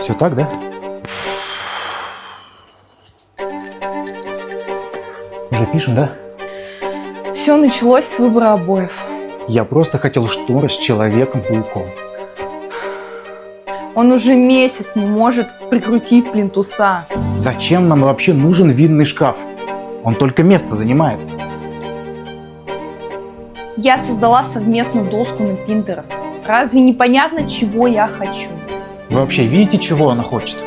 Все так, да? Уже пишем, да? Все началось с выбора обоев. Я просто хотел шторы с Человеком-пауком. Он уже месяц не может прикрутить плинтуса. Зачем нам вообще нужен винный шкаф? Он только место занимает. Я создала совместную доску на Pinterest. Разве непонятно, чего я хочу? Вы вообще видите, чего она хочет?